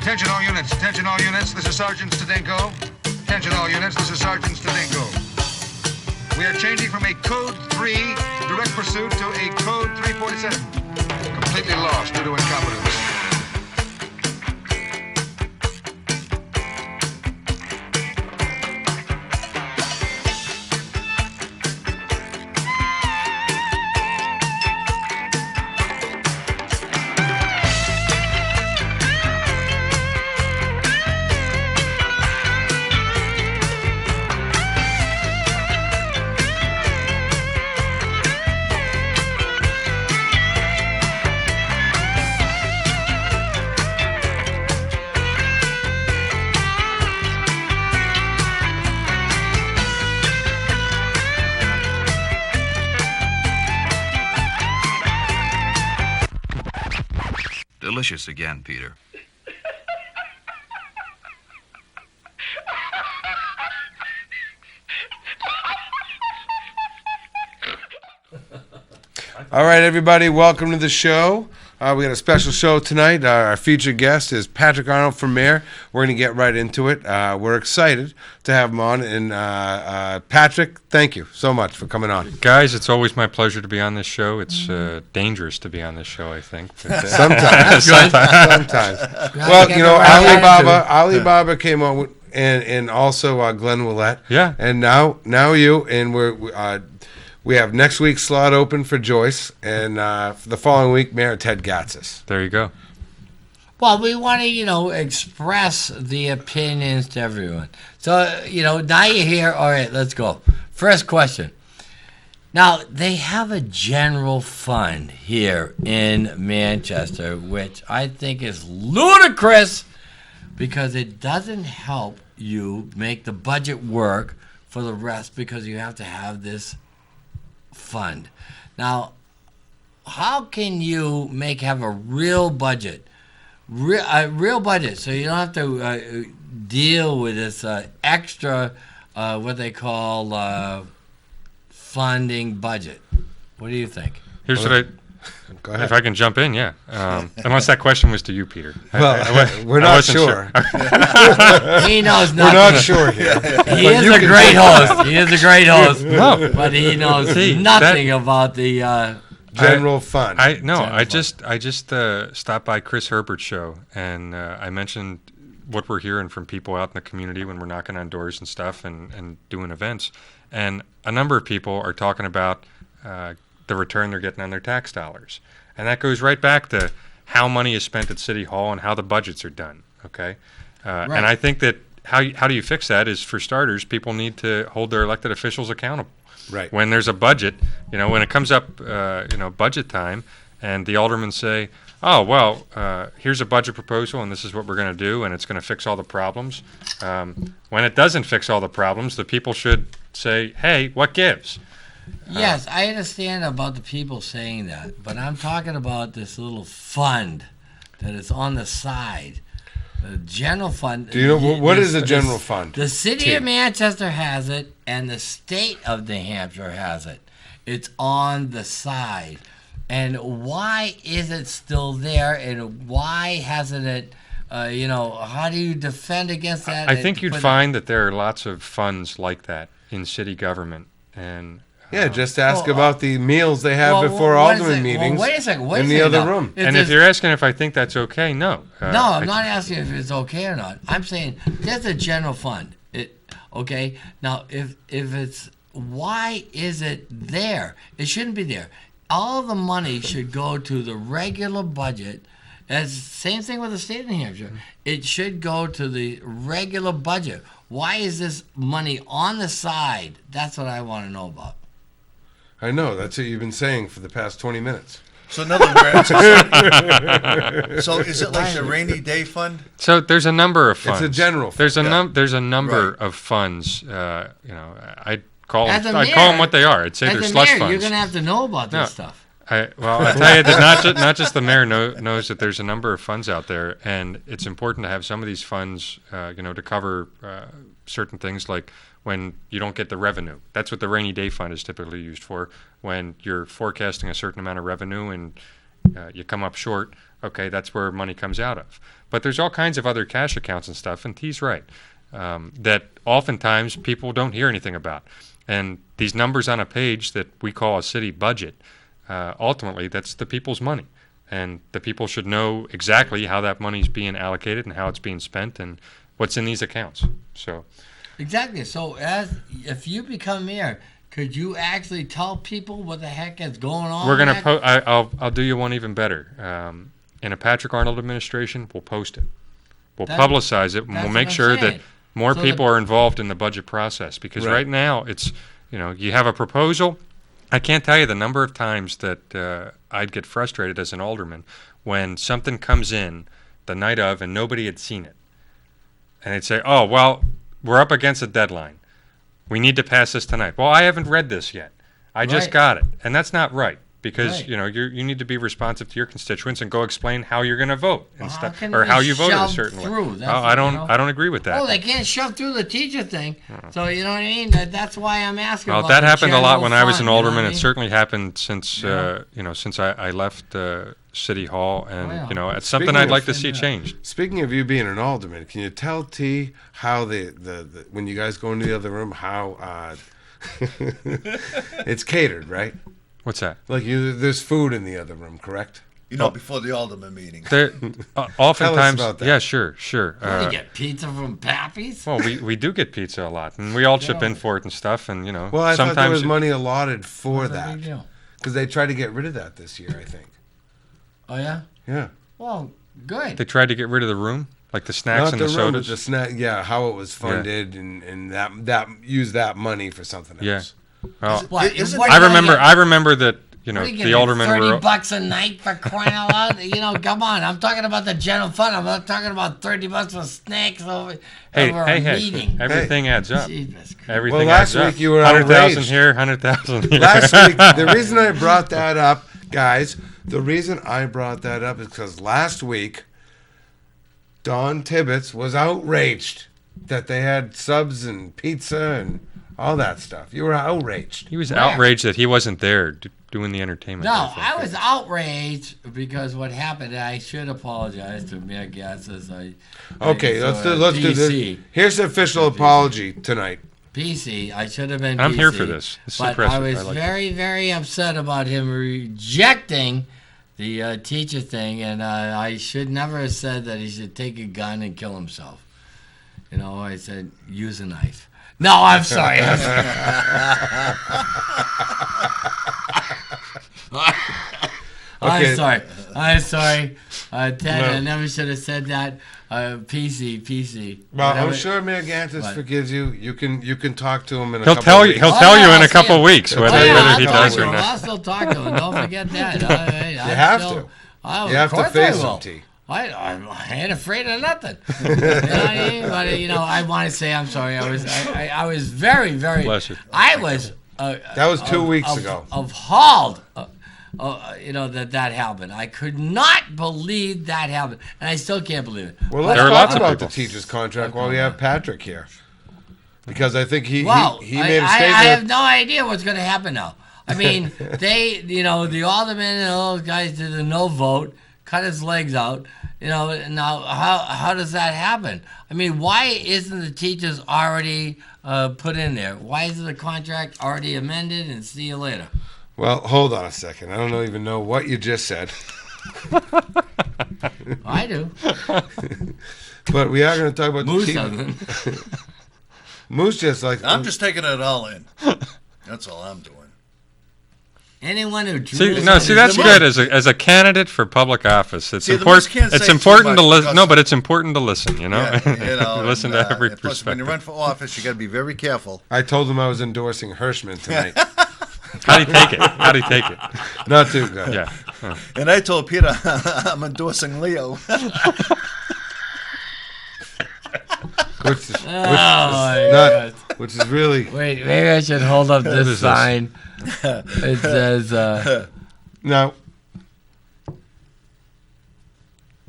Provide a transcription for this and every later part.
Attention all units, this is Sergeant Stadenko. Attention all units, this is Sergeant Stadenko. We are changing from a Code 3 direct pursuit to a Code 347. Completely lost due to incompetence. Delicious again, Peter. All right, everybody, welcome to the show. We got a special show tonight. Our featured guest is Patrick Arnold from Mayor. We're going to get right into it. We're excited to have him on. And Patrick, thank you so much for coming on. Guys, it's always my pleasure to be on this show. It's dangerous to be on this show, I think. But, Sometimes. Well, you know, Alibaba came on with, and also Glenn Willett. Yeah. And now you, and we have next week's slot open for Joyce, and for the following week, Mayor Ted Gatzis. There you go. Well, we want to, express the opinions to everyone. So, now you're here. All right, let's go. First question. Now, they have a general fund here in Manchester, which I think is ludicrous because it doesn't help you make the budget work for the rest because you have to have this fund. Now, how can you have a real budget, real budget, so you don't have to deal with this extra, what they call funding budget? What do you think? Here's what Go ahead. if I can jump in, yeah. Unless that question was to you, Peter. We're not sure. He knows nothing. We're not sure here. He is a great host. He is a great host. No. But he knows nothing about the General fund. I just stopped by Chris Herbert's show, and I mentioned what we're hearing from people out in the community when we're knocking on doors and stuff and doing events. And a number of people are talking about the return they're getting on their tax dollars. And that goes right back to how money is spent at City Hall and how the budgets are done, okay? Right. And I think that how do you fix that is, for starters, people need to hold their elected officials accountable. Right. When there's a budget, when it comes up, budget time, and the aldermen say, oh, well, here's a budget proposal, and this is what we're going to do, and it's going to fix all the problems. When it doesn't fix all the problems, the people should say, hey, what gives? Yes, I understand about the people saying that, but I'm talking about this little fund that is on the side. The general fund. Do you know what is a general fund? The city of Manchester has it, and the state of New Hampshire has it. It's on the side. And why is it still there, and why hasn't it, how do you defend against that? I think you'd find that there are lots of funds like that in city government. And yeah, just ask about the meals they have before alderman meetings. Wait a second. In the other room. And if you're asking if I think that's okay, no. No, I'm not asking if it's okay or not. I'm saying there's a general fund. Okay? Now, if it's, why is it there? It shouldn't be there. All the money should go to the regular budget. Same thing with the state of New Hampshire. It should go to the regular budget. Why is this money on the side? That's what I want to know about. I know. That's what you've been saying for the past 20 minutes. So in other words, so is it like the rainy day fund? So there's a number of funds. It's a general fund. There's a number Right. of funds. I'd call As a them mayor- what they are. I'd say As they're a slush mayor, funds. you're going to have to know about this stuff. I tell you that not just the mayor knows that there's a number of funds out there, and it's important to have some of these funds, to cover certain things like when you don't get the revenue. That's what the rainy day fund is typically used for. When you're forecasting a certain amount of revenue and You come up short, okay, that's where money comes out of. But there's all kinds of other cash accounts and stuff, and T's right, that oftentimes people don't hear anything about. And these numbers on a page that we call a city budget, ultimately, that's the people's money. And the people should know exactly how that money's being allocated and how it's being spent and what's in these accounts. So Exactly. So, if you become mayor, could you actually tell people what the heck is going on? we're gonna I'll do you one even better. In a Patrick Arnold administration, we'll post it. We'll publicize it, and that's we'll what make I'm sure saying. that more So people are involved in the budget process. Because right now, it's, you have a proposal. I can't tell you the number of times that I'd get frustrated as an alderman when something comes in the night of and nobody had seen it. And they'd say, oh, well, we're up against a deadline. We need to pass this tonight. Well, I haven't read this yet. I just Right. got it. And that's not right. Because, Right. you need to be responsive to your constituents and go explain how you're going to vote and Well, how stuff, can or they how you voted a shove certain way. through? Oh, That's I what, don't. I don't agree with that. Oh, they can't shove through the teacher thing. So, you know what I mean? That's why I'm asking Well, about that the happened a lot general when I was fund, an you know alderman. what I It mean? certainly happened since since I left City Hall, and yeah. it's something Speaking I'd of- like to see changed. Speaking of you being an alderman, can you tell T how the when you guys go into the other room how it's catered, right? What's that? Like there's food in the other room, correct? Before the alderman meeting. There, oftentimes, about that. yeah, sure. What, do you get pizza from Pappy's? Well, we do get pizza a lot, and we all chip in for it and stuff, and Well, I thought there sometimes was money allotted for What's the that big deal? because they tried to get rid of that this year, I think. Oh, yeah? Yeah, Well, good. they tried to get rid of the room, like the snacks not and the the room, but sodas. the snack. Yeah, how it was funded and that use that money for something Yeah. else. Well, What, Isn't- what I do you remember. get? I remember that. What are you The getting, aldermen $30 were. bucks a night for crying out loud? Come on. I'm talking about the general fund. I'm not talking about $30 for snacks over Hey, a hey, meeting. everything adds up. Jesus Christ. Everything Well, last adds up. week you were 100,000 outraged. here, 100,000 here. Last week, the reason I brought that up, guys, the reason I brought that up is because last week, Don Tibbetts was outraged that they had subs and pizza and all that stuff. You were outraged. He was Where? outraged that he wasn't there doing the entertainment. No, think. I was outraged because what happened. I should apologize to Mayor Gatzis. Okay, let's do this. PC. Here's the official apology tonight. PC. I should have been. I'm PC, here for this. This is but impressive. I was I like very, very upset about him rejecting the teacher thing, and I should never have said that he should take a gun and kill himself. I said use a knife. No, I'm sorry. Okay. I'm sorry. Ted, I never should have said that. PC. Well, Whatever. I'm sure Mayor Gantis What? forgives you. You can talk to him in a He'll couple tell of you. weeks. He'll Oh, tell yeah, you in I'll a couple see him. weeks whether, Oh, yeah, whether I'll he talk does to or him. not. I'll still talk to him. Don't forget that. You have to. You have to face him, T. I ain't afraid of nothing. You know what I mean? But I want to say I'm sorry. I was very, very. Bless you. I was. That was 2 weeks ago. Appalled. That happened. I could not believe that happened, and I still can't believe it. Well, But- let's There are talk lots of about the people. teacher's contract while we have Patrick here, because I think he Well, made a I statement. have no idea what's going to happen now. I mean, the aldermen and all those guys did a no vote, cut his legs out. Now how does that happen? I mean, why isn't the teachers already put in there? Why isn't the contract already amended and see you later? Well, hold on a second. I don't even know what you just said, I do. but we are going to talk about Moose the teacher. doesn't. Moose just like I'm just taking it all in. That's all I'm doing. Anyone who See, drools no, on see, his that's good as a candidate for public office. It's See, the important. Moose can't It's say too important to much listen. because- No, but it's important to listen. Yeah, listen to every and plus, when you perspective. run for office, you got to be very careful. I told him I was endorsing Hirschman tonight. How do you take it? How do you take it? Not too good. Yeah. And I told Peter I'm endorsing Leo. Which is, Oh, my God. which is really Wait, maybe I should hold up this is this? sign. It says, now,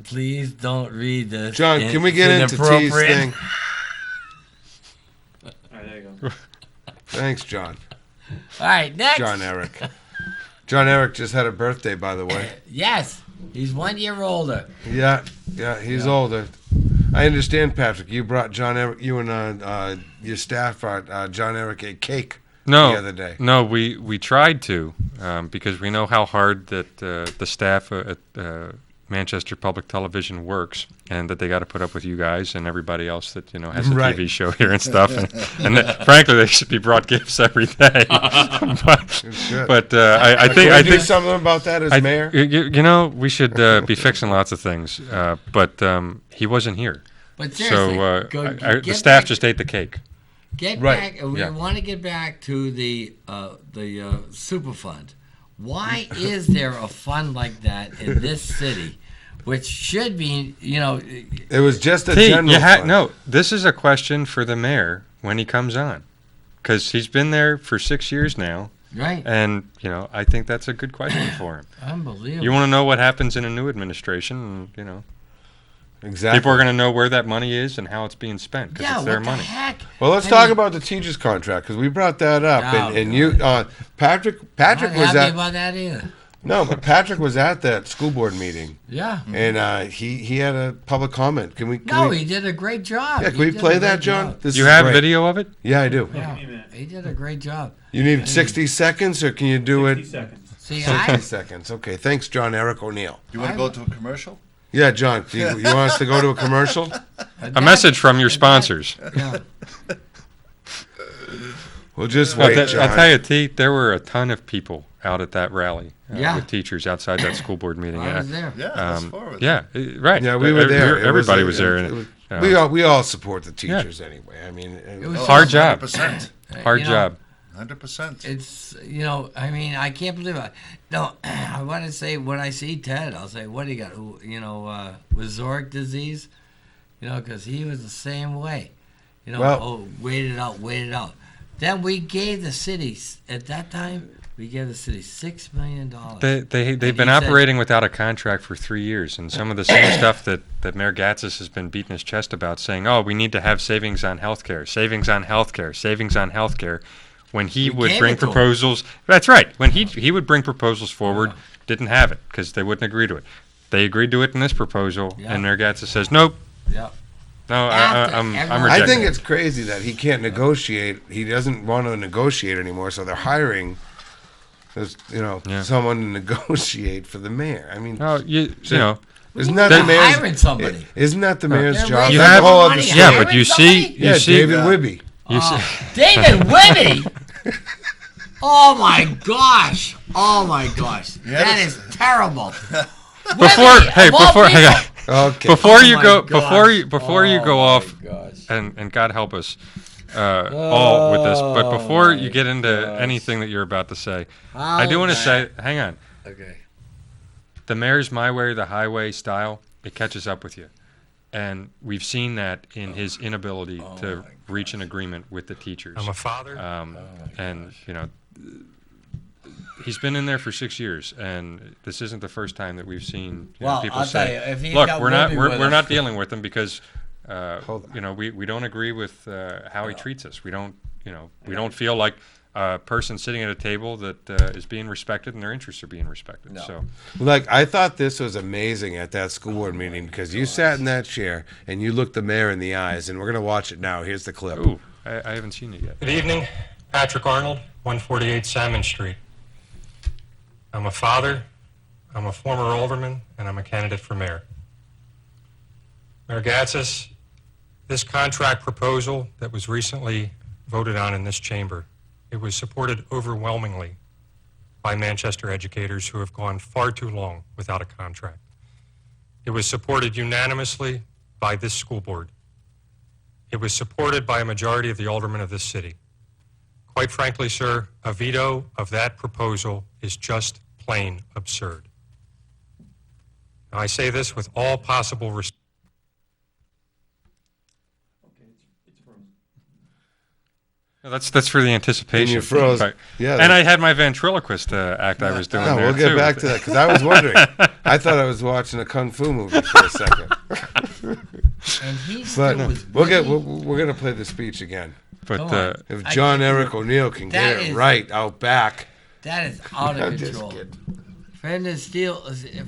please don't read this. John. Can we get It's into T's inappropriate. thing? Thanks, John. All right, next. John Eric. John Eric just had a birthday, by the way. Yes, he's 1 year older. Yeah, he's older. I understand, Patrick. You brought John Eric, you and your staff brought John Eric a cake the other day. No, we tried to because we know how hard that the staff at Manchester Public Television works, and that they got to put up with you guys and everybody else that has a TV show here and stuff. And frankly, they should be brought gifts every day. but I think I do something about that as mayor. We should be fixing lots of things. But he wasn't here, But seriously, the staff just ate the cake. Get Right. back. We want to get back to the super fund. Why is there a fund like that in this city, which should be, It was just a general fund. No, this is a question for the mayor when he comes on, because he's been there for 6 years now, right? and I think that's a good question for him. Unbelievable. You want to know what happens in a new administration, and, Exactly. people are going to know where that money is and how it's being spent, because it's their what the money. heck? Well, let's talk about the teachers' contract, because we brought that up, and you, Patrick I'm was not happy at about that either. no, but Patrick was at that school board meeting, Yeah. and he had a public comment. Can we? He did a great job. Yeah, can we play that, John? This You is have great. video of it? Yeah, I do. Yeah, he did a great job. You need 60 seconds, or can you do it? 60 seconds. See, 60 seconds. Okay, thanks, John Eric O'Neill. You want to go to a commercial? Yeah, John, you want us to go to a commercial? A message from your sponsors. Yeah. We'll just wait, John. I'll tell you, T, there were a ton of people out at that rally with teachers outside that school board meeting. I was there. Yeah, that's forward. Right. Yeah, we were there. Everybody was there. We all support the teachers anyway. I mean, was Hard job. 100%. Hard job. 100%. It's, I can't believe it. No, I want to say, when I see Ted, I'll say, what do you got? With Zork disease? Because he was the same way. Wait it out. Then we gave the city, at that time, $6 million. They've been operating without a contract for 3 years, and some of the same stuff that Mayor Gatsis has been beating his chest about, saying, we need to have savings on healthcare. When he would bring proposals, that's right. When he would bring proposals forward, didn't have it because they wouldn't agree to it. They agreed to it in this proposal, and Mayor Gatsis says, nope. Yeah. No, I'm rejecting I think it. it's crazy that he can't negotiate. He doesn't want to negotiate anymore, so they're hiring, someone to negotiate for the mayor. I mean, isn't that the mayor's? Hiring somebody. Isn't that the mayor's They're job? raising That's a whole money. other story. Yeah, but you see, David Wibby. David Whitney. Oh my gosh! That is terrible. Hang on. Okay. Before you go off, Gosh. and God help us all with this, but before you get into anything that you're about to say, I do want to say, hang on. Okay. The mayor's my way or the highway style, it catches up with you. And we've seen that in his inability to reach an agreement with the teachers. I'm a father. And, he's been in there for 6 years, and this isn't the first time that we've seen people I'll say, tell you, if he's look, got we're Whitby not dealing with him because, we don't agree with how he treats us. We don't feel like a person sitting at a table that is being respected and their interests are being respected. No. So, I thought this was amazing at that school board meeting because you sat in that chair and you looked the mayor in the eyes, and we're going to watch it now. Here's the clip. ooh, I haven't seen it yet. Good evening. Patrick Arnold, 148 Salmon Street. I'm a father, I'm a former alderman, and I'm a candidate for mayor. Mayor Gatsis, this contract proposal that was recently voted on in this chamber, it was supported overwhelmingly by Manchester educators who have gone far too long without a contract. It was supported unanimously by this school board. It was supported by a majority of the aldermen of this city. Quite frankly, sir, a veto of that proposal is just plain absurd. Now, I say this with all possible respect. That's for the anticipation. And you froze. Right. Yeah. And I had my ventriloquist act I was doing No, there, we'll get too. back to that because I was wondering. I thought I was watching a kung fu movie for a second. And he's But still with we're gonna play the speech again. But Come on. If John Eric O'Neill can That get it is- right out back, That is out of I'm just control. kidding. For him to steal,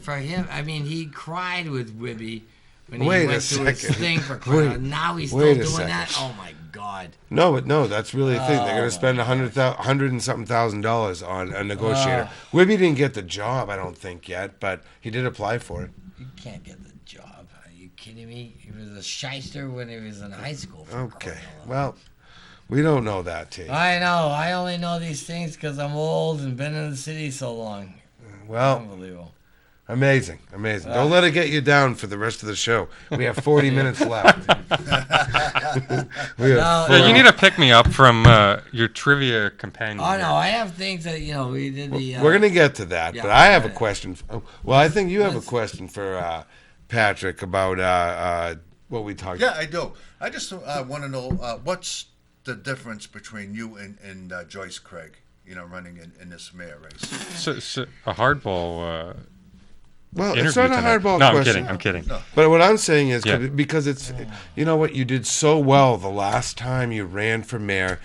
for him, I mean, he cried with Wibby when Wait he a went through his second. thing for crying Wait- out. Now he's still wait a doing second. that. Oh my God! No, but no, that's really the thing. They're Oh, going to spend $100 and something thousand on a negotiator. Oh. Wibby didn't get the job, I don't think yet, but he did apply for it. You can't get the job. Are you kidding me? He was a shyster when he was in high school. for Okay, crying out loud. well, we don't know that, T. I know. I only know these things because I'm old and been in the city so long. Well, Unbelievable. amazing. Don't let it get you down for the rest of the show. We have 40 minutes left. We have No, Yeah, you need to pick me up from your trivia companion. Oh here. no, I have things that we did the. We're going to get to that, yeah, but I have a yeah. question. Well, I think you have a Let's- question for Patrick about what we talked Yeah, I do. I just want to know what's the difference between you and Joyce Craig, running in this mayor race. So a hardball Well, interview it's not a tonight. hardball No, question. I'm kidding. No. But what I'm saying is Yeah. because it's, you know what, you did so well the last time you ran for mayor.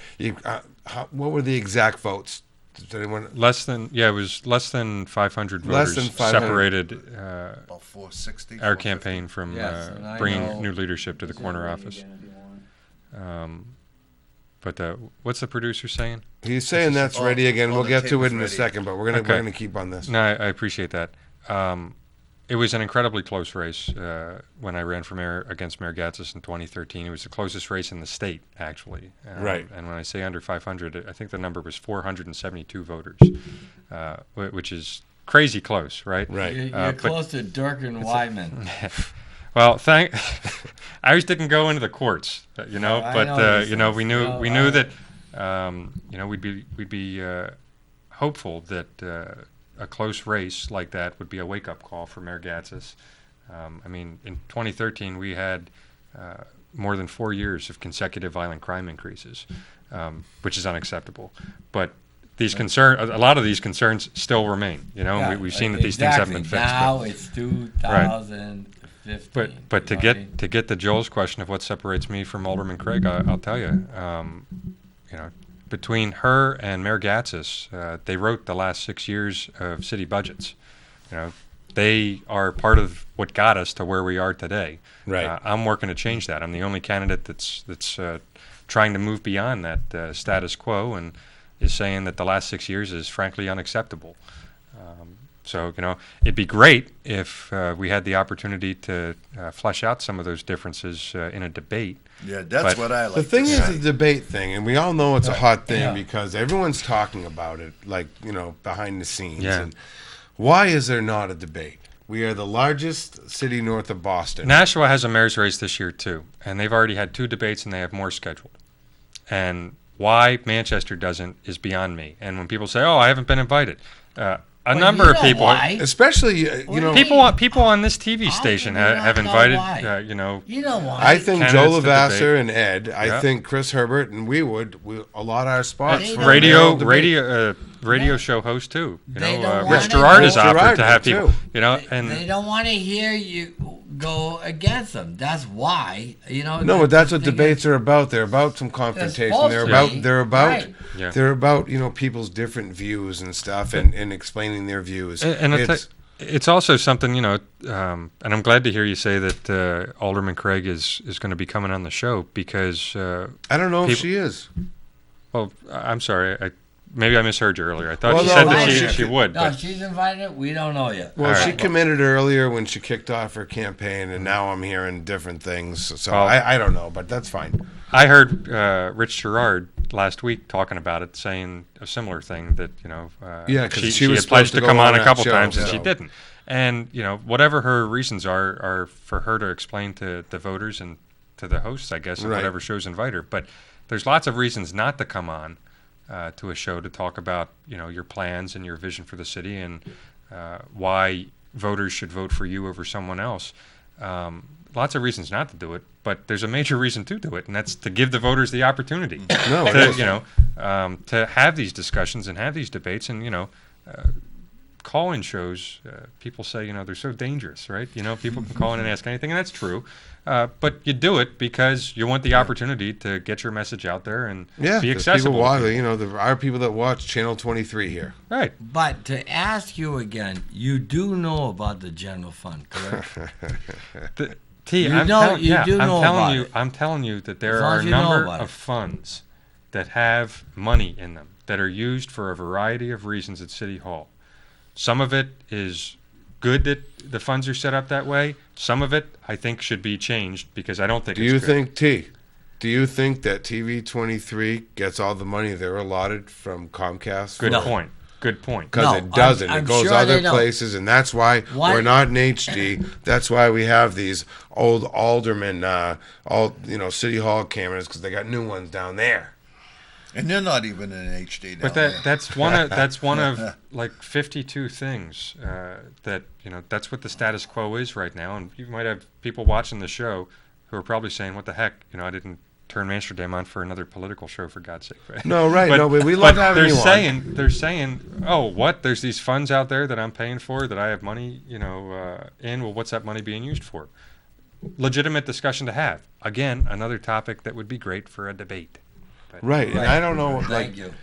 What were the exact votes? Does anyone? It was less than 500 Less voters than 500. separated About 460. our 450. campaign from Yes, and I bringing know- new leadership to the corner office. But what's the producer saying? He's saying that's ready again. oh, We'll the get to table's it in a ready. second, but we're Okay. gonna keep on this. No, I appreciate that. It was an incredibly close race when I ran for mayor against Mayor Gatzis in 2013. It was the closest race in the state, actually. Right. And when I say under 500, I think the number was 472 voters, which is crazy close, right? Right. You're but- close to Dirk and Wyman. Well, ours didn't go into the courts, I but know these things. we knew No, we knew that we'd be hopeful that a close race like that would be a wake-up call for Mayor Gatzis. I mean, in 2013 we had more than 4 years of consecutive violent crime increases, which is unacceptable. But a lot of these concerns still remain. Yeah, We've seen that these things haven't been fixed. Now it's 2015. But to get to Joel's question of what separates me from Alderman Craig, I'll tell you, between her and Mayor Gatzis, they wrote the last 6 years of city budgets. They are part of what got us to where we are today. Right. I'm working to change that. I'm the only candidate that's trying to move beyond that status quo and is saying that the last 6 years is frankly unacceptable. So, it'd be great if we had the opportunity to flesh out some of those differences in a debate. Yeah, that's But what I like. The thing to is see. the debate thing, and we all know it's a hot thing Yeah. because everyone's talking about it, like, behind the scenes. Yeah. And why is there not a debate? We are the largest city north of Boston. Nashua has a mayor's race this year, too, and they've already had 2 debates and they have more scheduled. And why Manchester doesn't is beyond me. And when people say, "Oh, I haven't been invited," a number you of know people, why. Especially, What do you people on this TV How station can you not have know invited, why? you know, You know why? I think Joe candidates to Lavasser debate. and Ed, I Yeah. think Chris Herbert and we allot our spots They for don't- a debate. radio show host too. They don't Rich want Gerard it. has Rich offered Gerard to have did, people, too. they and don't want to hear you go against them. That's why. No, but that's what debates are about. They're about some confrontation. supposed They're to about be. they're about Right. Yeah. they're about people's different views and stuff and explaining their views. And It's- it's also something, and I'm glad to hear you say that Alderman Craig is going to be coming on the show because, I don't know if people- she is. well, I'm sorry, maybe I misheard you earlier. I thought Well, you no, said no, that she- she would. No, But she's invited. We don't know yet. Well, All she right. committed earlier when she kicked off her campaign, and now I'm hearing different things. So Well- I don't know, but that's fine. I heard Rich Gerard last week talking about it, saying a similar thing that Yeah, 'cause she she was had pledged supposed to to come go on on a that couple show, times and so- she didn't. And whatever her reasons are for her to explain to the voters and to the hosts, I guess, of Right. whatever shows invite her. But there's lots of reasons not to come on to a show to talk about your plans and your vision for the city and why voters should vote for you over someone else. Lots of reasons not to do it, but there's a major reason to do it, and that's to give the voters the opportunity No, it to is. to have these discussions and have these debates and call-in shows, people say, they're so dangerous, right? People can call in and ask anything, and that's true. But you do it because you want the opportunity to get your message out there and be accessible. People watch, there are people that watch Channel 23 here. Right. But to ask you again, you do know about the general fund, correct? I'm telling you that there are a number of it. funds that have money in them that are used for a variety of reasons at City Hall. Some of it is good that the funds are set up that way. Some of it, I think, should be changed because I don't think it's good. Do you think that TV 23 gets all the money they're allotted from Comcast? Good point. Because it doesn't. It goes other places, and that's why we're not in HD. That's why we have these old aldermen, City Hall cameras, because they got new ones down there. And they're not even in HD now. But that's one of like 52 things that's what the status quo is right now. And you might have people watching the show who are probably saying, "What the heck? I didn't turn Manchsterdam on for another political show, for God's sake." No, right? But we love having you on. They're saying, "Oh, what? There's these funds out there that I'm paying for that I have money, in. Well, what's that money being used for?" Legitimate discussion to have. Again, another topic that would be great for a debate. Right, and I don't know. Thank you.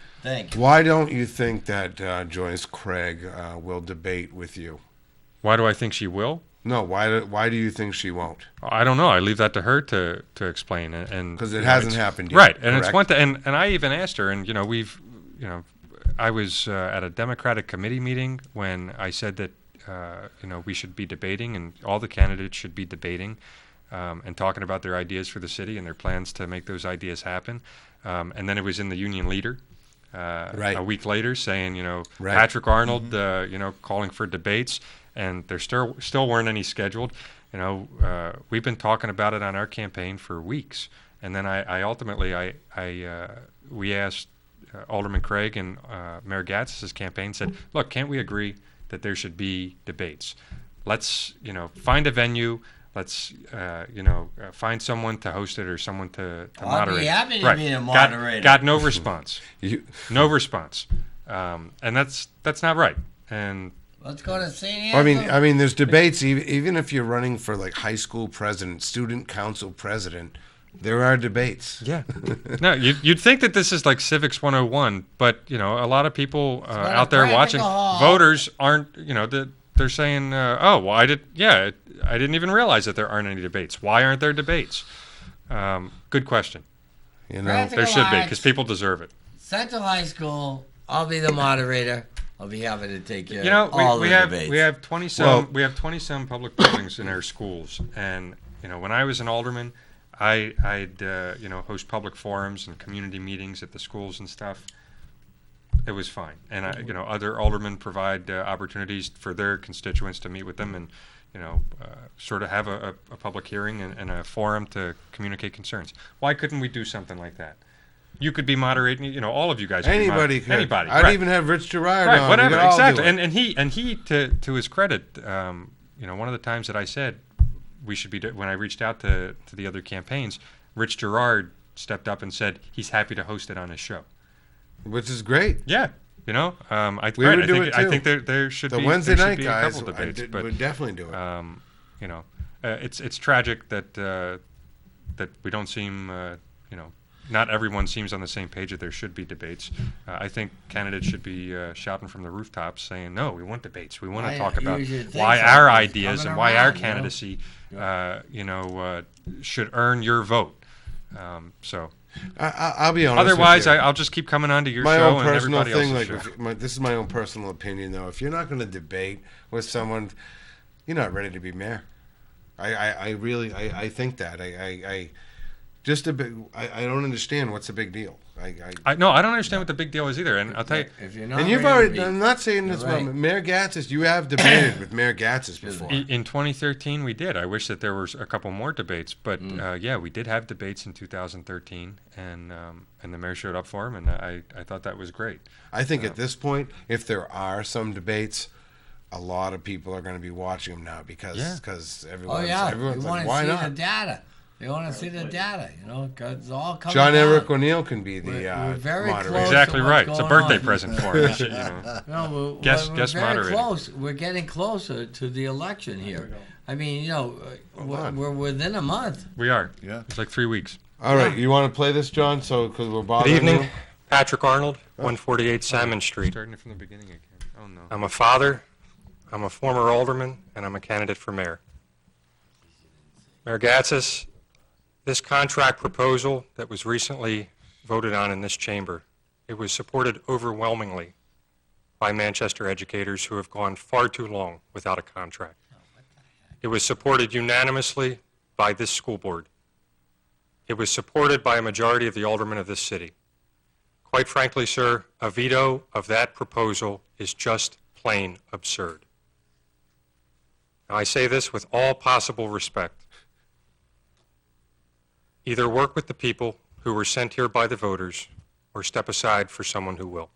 Why don't you think that Joyce Craig will debate with you? Why do I think she will? No, why do you think she won't? I don't know. I leave that to her to explain. And because it hasn't happened yet, right? And correct? It's one thing. And I even asked her, and I was at a Democratic committee meeting when I said that we should be debating, and all the candidates should be debating and talking about their ideas for the city and their plans to make those ideas happen. And then it was in the Union Leader a week later saying, Patrick Arnold, calling for debates, and there still weren't any scheduled. We've been talking about it on our campaign for weeks, and then we asked Alderman Craig and Mayor Gatzis' campaign, said, "Look, can't we agree that there should be debates? Let's find a venue." Let's, find someone to host it or someone to moderate. I'll be happy to be a moderator. Got no response. No response. And that's not right. And let's go to St. Anthony. I mean, there's debates. Even if you're running for like high school president, student council president, there are debates. Yeah. No, you'd think that this is like Civics 101, but a lot of people out there watching, voters aren't. They're saying, I didn't even realize that there aren't any debates. Why aren't there debates? Good question. There should be, because people deserve it. Central High School, I'll be the moderator. I'll be happy to take care of all the debates. We have 20-some public buildings in our schools, and when I was an alderman, I'd host public forums and community meetings at the schools and stuff. It was fine, and other aldermen provide opportunities for their constituents to meet with them, and sort of have a public hearing and a forum to communicate concerns. Why couldn't we do something like that? You could be moderating. All of you guys. Anybody could. Anybody. I'd even have Rich Gerard on. Whatever. Exactly. And he to his credit, one of the times that I said we should be when I reached out to the other campaigns, Rich Gerard stepped up and said he's happy to host it on his show. Which is great. Yeah, I think there should be the Wednesday night be guys. A couple debates, would definitely do it. It's tragic that we don't seem, not everyone seems on the same page that there should be debates. I think candidates should be shouting from the rooftops saying, "No, we want debates. We want to talk about why our ideas and why our candidacy, should earn your vote." I'll be honest. Otherwise, I'll just keep coming onto your show and everybody else's show. This is my own personal opinion, though. If you're not going to debate with someone, you're not ready to be mayor. I really think that. I don't understand what's the big deal. I don't understand what the big deal is either. And I'll tell you, if you're not and you've already. I'm not saying this about Mayor Gatzis. You have debated with Mayor Gatzis before. In 2013, we did. I wish that there was a couple more debates, but we did have debates in 2013, and the mayor showed up for him, and I thought that was great. I think at this point, if there are some debates, a lot of people are going to be watching them now because everyone's we like, want to why see not? the data. They want to see the data, because it's all coming John down. Eric O'Neill can be the We're very moderator. close. Exactly what's right. It's a going birthday on. present for him. No, Guest we're very moderator. close. We're getting closer to the election here. I mean, we're within a month. We are. Yeah. It's like 3 weeks. All right, you want to play this, John? So because we're Good bothering evening, you? Patrick Arnold, 148 Salmon Street. Starting it from the beginning again. Oh, no. I'm a father, I'm a former alderman, and I'm a candidate for mayor. Mayor Gatsis, this contract proposal that was recently voted on in this chamber, it was supported overwhelmingly by Manchester educators who have gone far too long without a contract. It was supported unanimously by this school board. It was supported by a majority of the aldermen of this city. Quite frankly, sir, a veto of that proposal is just plain absurd. Now, I say this with all possible respect. Either work with the people who were sent here by the voters, or step aside for someone who will.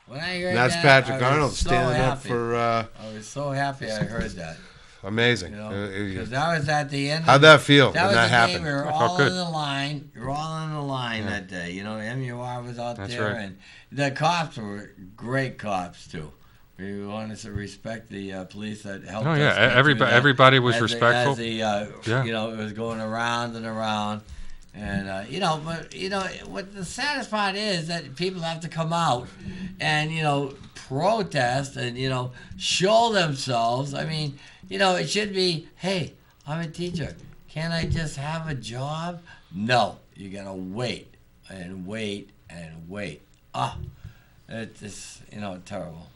When I heard That's that, Patrick I was Arnold so standing up happy. for I was so happy I heard that. amazing. Because that was at the end. How'd that feel That when was that the happened? game. We were felt all good. in the line. You were all in the line that day. MUR was out That's there, right. and the cops were great cops too. We wanted to respect the police that helped. Oh, us yeah. get through Everybody, that everybody was as respectful. Yeah. It was going around and around. And, what the saddest part is that people have to come out and, protest and, show themselves. I mean, it should be, hey, I'm a teacher. Can't I just have a job? No, you got to wait and wait and wait. It's terrible.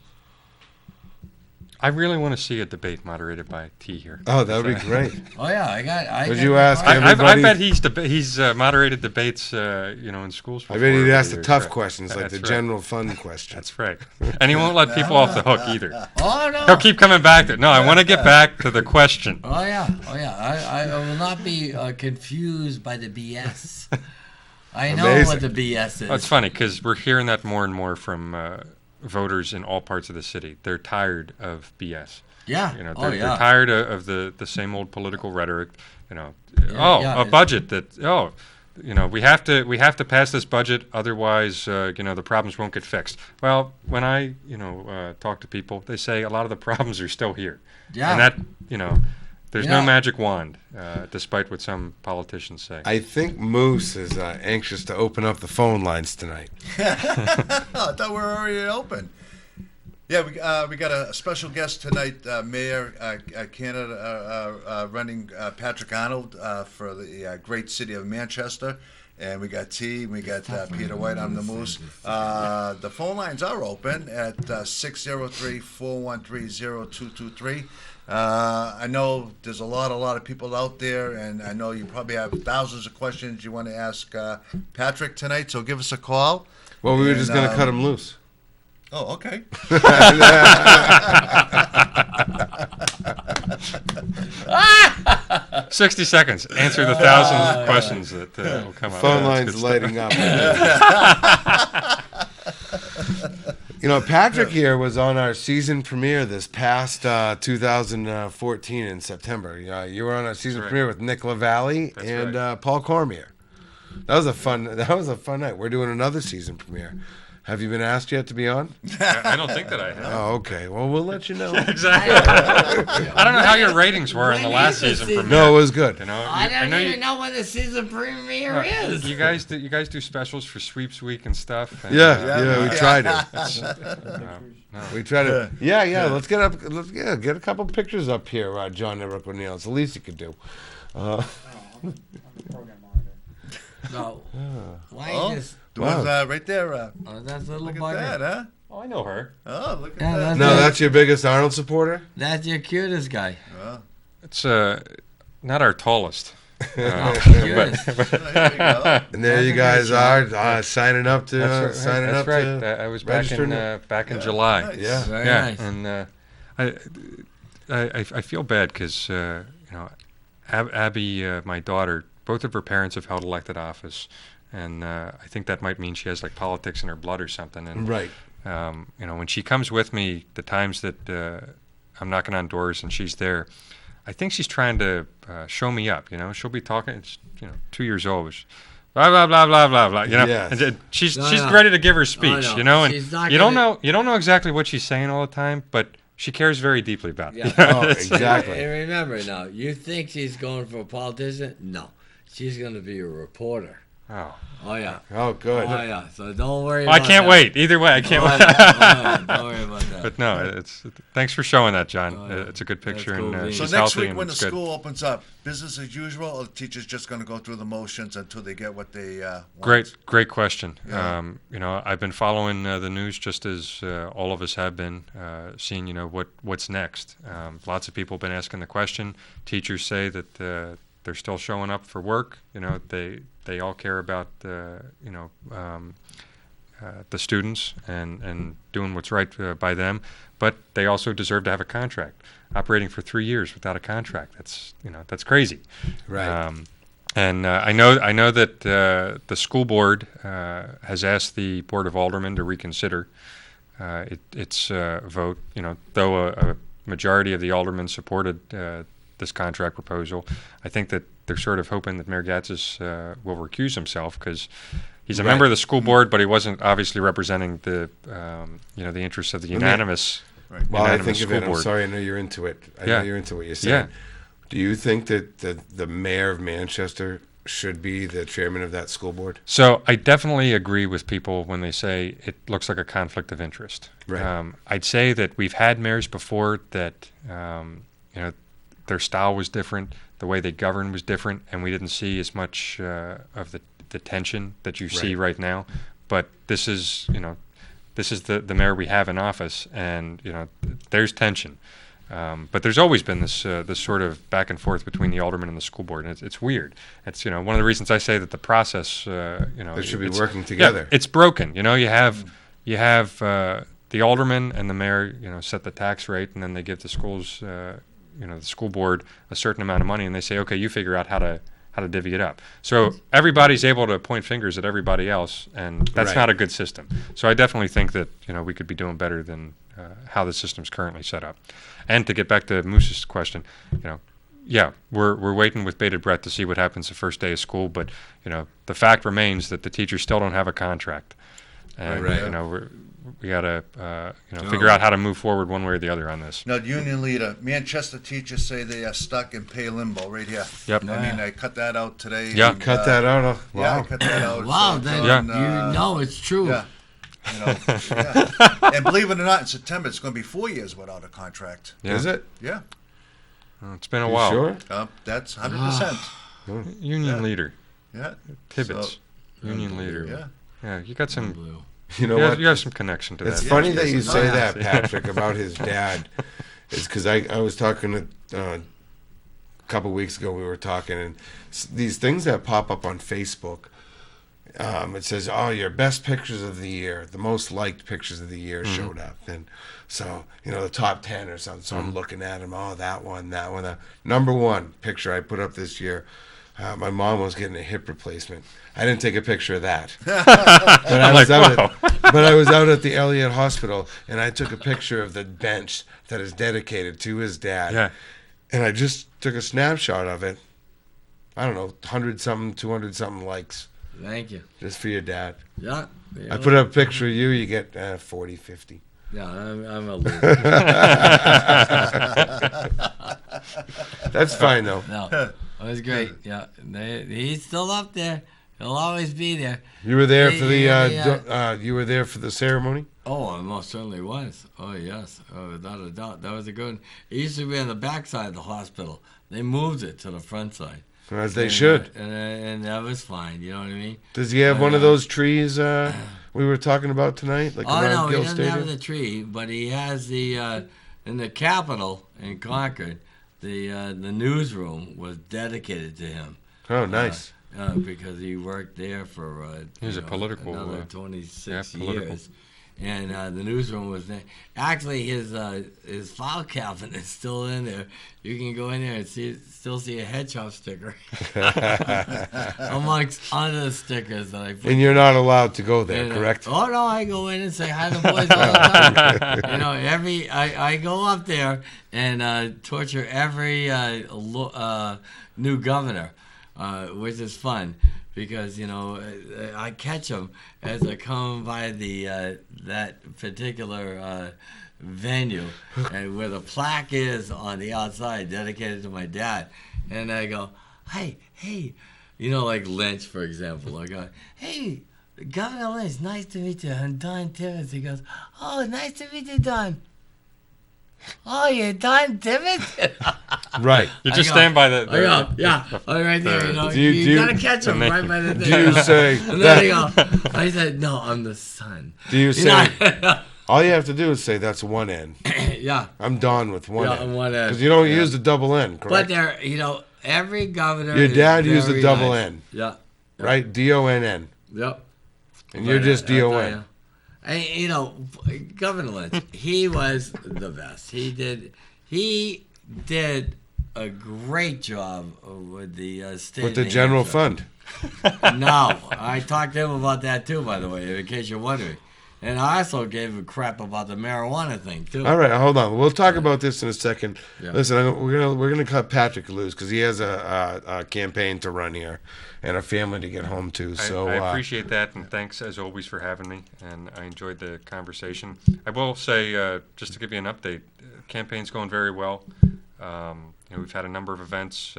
I really want to see a debate moderated by T here. Oh, that would be great. Oh, yeah, Would you ask I everybody? bet he's moderated debates, in schools. I Before bet he'd over ask the the years. tough Right. questions, like That's the right. general fund questions. That's right. And he won't let people off the hook either. Oh, no. He'll keep coming back to it. No, I want to get back to the question. Oh, yeah. I will not be confused by the BS. I know Amazing. what the BS is. Well, it's funny because we're hearing that more and more from voters in all parts of the city. They're tired of BS. Yeah. They're tired of the same old political rhetoric. Yeah, A budget that we have to pass this budget, otherwise the problems won't get fixed. Well, when I talk to people, they say a lot of the problems are still here. Yeah. And that there's no Yeah. magic wand, despite what some politicians say. I think Moose is anxious to open up the phone lines tonight. I thought we were already open. Yeah, we got a special guest tonight, Mayor Canada running Patrick Arnold for the great city of Manchester. And we got T, we got Peter White on the Moose. The phone lines are open at 603-413-0223. I know there's a lot of people out there, and I know you probably have thousands of questions you want to ask Patrick tonight, so give us a call. Well, we were And, just going to cut him loose. Oh, okay. 60 seconds. Answer the thousand questions that will come up. Phone That's lines good lighting stuff. up. Patrick here was on our season premiere this past 2014 in September. You were on our season That's right. premiere with Nick LaValle That's and right. Paul Cormier. That was a fun night. We're doing another season premiere. Have you been asked yet to be on? I don't think that I have. Oh, okay. Well, we'll let you know. Exactly. I don't know how your ratings were in the When last is the season season? premiere. No, it was good. I don't know even know when the season premiere is. You guys do specials for Sweeps Week and stuff. And, Yeah, we tried it. no. We tried to. Yeah. Let's get a couple pictures up here, John Eric O'Neill. It's the least you could do. No. Why Oh, just? the Wow. one's right there. That's a little Look at bugger. that, huh? Oh, I know her. Oh, look at Yeah, that. No, that's your biggest Arnold supporter? That's your cutest guy. It's not our tallest. Cutest. There you go. And there you guys are signing up to That's right. to I was back register. in July. Nice. Yeah. Very Yeah, nice. and I feel bad because Abby, my daughter, both of her parents have held elected office, and I think that might mean she has like politics in her blood or something. And Right. when she comes with me, the times that I'm knocking on doors and she's there, I think she's trying to show me up. She'll be talking. It's 2 years old. Blah blah blah blah blah blah. Yes. And she's ready to give her speech. And She's not you don't gonna- know exactly what she's saying all the time, but she cares very deeply about it. Yeah. Oh, exactly. And remember now, you think she's going for a politician? No, she's going to be a reporter. Oh. Oh yeah. Oh, good. Oh yeah. So don't worry. Well, I about can't that. wait. Either way, I can't Oh, wait. yeah. Don't worry about that. But no, thanks for showing that, John. Oh, yeah. It's a good That's picture, cool, and Dean. So she's next healthy week and when the it's good. school opens up, business as usual, or the teachers just going to go through the motions until they get what they want? Great question. Yeah. I've been following the news just as all of us have been, seeing what's next. Lots of people have been asking the question. Teachers say that they're still showing up for work. They all care about the students and doing what's right by them, but they also deserve to have a contract. Operating for 3 years without a contract, that's crazy. Right. And I know that the school board has asked the Board of Aldermen to reconsider its vote. Though a majority of the aldermen supported this contract proposal, I think that they're sort of hoping that Mayor Gatzis will recuse himself because he's a member of the school board, but he wasn't obviously representing the interests of the unanimous. Right. Well, I unanimous think of school it. I'm board. sorry. I know you're into it. I Yeah. know you're into what you're saying. Yeah. Do you think that the mayor of Manchester should be the chairman of that school board? So I definitely agree with people when they say it looks like a conflict of interest. Right. I'd say that we've had mayors before that their style was different, the way they governed was different, and we didn't see as much of the tension that you see right now. But this is the mayor we have in office, and there's tension. But there's always been this sort of back and forth between the aldermen and the school board, and it's weird. It's one of the reasons I say that the process They should be it's- working together. Yeah, it's broken. You have the aldermen and the mayor set the tax rate, and then they give the schools the school board a certain amount of money, and they say, okay, you figure out how to divvy it up. So everybody's able to point fingers at everybody else, and that's Right. not a good system. So I definitely think that we could be doing better than how the system's currently set up. And to get back to Moose's question, we're waiting with bated breath to see what happens the first day of school. But the fact remains that the teachers still don't have a contract, and Right. we got to figure out how to move forward one way or the other on this. Now, the union leader, Manchester teachers say they are stuck in pay limbo right here. Yep. I mean, I cut that out today. Yeah. and, Cut that out. Yeah, I Wow. cut that out. Wow, So it's then on, it's true. Yeah. Yeah. And believe it or not, in September it's going to be 4 years without a contract. Yeah. Is it? Yeah, Well, it's been a You while. sure? that's 100%. Union Yeah. leader, Yeah. Tibbetts, So- union leader. Yeah. Yeah, you got some. Blue. You know You what? have, you have some connection to It's that. funny that you yes. say Oh, that, yeah. Patrick, about his dad. It's because I was talking to a couple weeks ago. We were talking, and these things that pop up on Facebook. It says, "Oh, your best pictures of the year, the most liked pictures of the year showed up," and so the top 10 or something. So I'm looking at them. Oh, that one. Number one picture I put up this year. My mom was getting a hip replacement. I didn't take a picture of that. But I was out at the Elliott Hospital, and I took a picture of the bench that is dedicated to his dad. Yeah. And I just took a snapshot of it. I don't know, 100-something, 200-something likes Thank you. just for your dad. Yeah. I put up a picture of you, you get 40, 50. Yeah, I'm a loser. That's fine, though. No, it was great. Yeah, he's still up there. He'll always be there. You were there for Yeah. you were there for the ceremony? Oh, I most certainly was. Oh, yes. Oh, without a doubt. That was a good one. It used to be on the back side of the hospital. They moved it to the front side. As they should. And that was fine. You know what I mean? Does he have one of those trees we were talking about tonight? Like Oh, around no, he Gill doesn't Stadium? have the tree, but he has the, in the Capitol in Concord, the newsroom was dedicated to him. Oh, nice. Because he worked there for He was a political, another 26 political. years. and the newsroom was there. Actually, his file cabinet is still in there. You can go in there and still see a head shop sticker amongst other stickers that I put. And you're not allowed to go there, correct? Oh no, I go in and say hi to the boys all the time. I go up there and torture every new governor, which is fun because I catch them as I come by that particular venue and where the plaque is on the outside dedicated to my dad, and I go, hey, like Lynch, for example. I go, hey, Governor Lynch, nice to meet you. I'm Don Timmons. He goes, oh, nice to meet you, Don. Oh, you're Don Timmons? Right. You just stand by the right there. You gotta catch him right by the thing. Do you say and then I said, no, I'm the son. Do you say? All you have to do is say that's one N. Yeah. I'm Don with one N. One N. Because you don't use the double N, correct? But there, every governor. Your dad used the very double nice. N. Yeah. Right? D-O-N-N. Yep. And you're just D-O-N. Governor Lynch, he was the best. He did a great job with the state. With the general fund. No, I talked to him about that too, by the way, in case you're wondering. And I also gave him crap about the marijuana thing too. All right, hold on. We'll talk about this in a second. Yeah. Listen, we're gonna cut Patrick loose because he has a campaign to run here and a family to get home to. So I appreciate that, and thanks as always for having me. And I enjoyed the conversation. I will say, just to give you an update, campaign's going very well. We've had a number of events.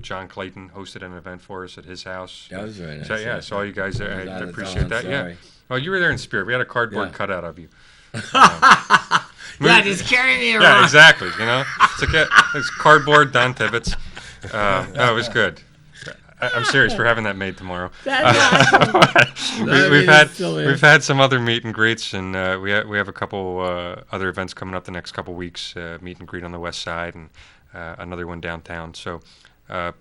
John Clayton hosted an event for us at his house. That was very nice. So, I saw you guys there. I appreciate that. Sorry. Yeah. Well, you were there in spirit. We had a cardboard cutout of you. Just carry me around. Yeah, exactly. It's cardboard, Don Tibbetts. No, it was good. I'm serious. We're having that made tomorrow. That's awesome. We've had some other meet and greets, and we have a couple other events coming up the next couple weeks. Meet and greet on the west side, and another one downtown. So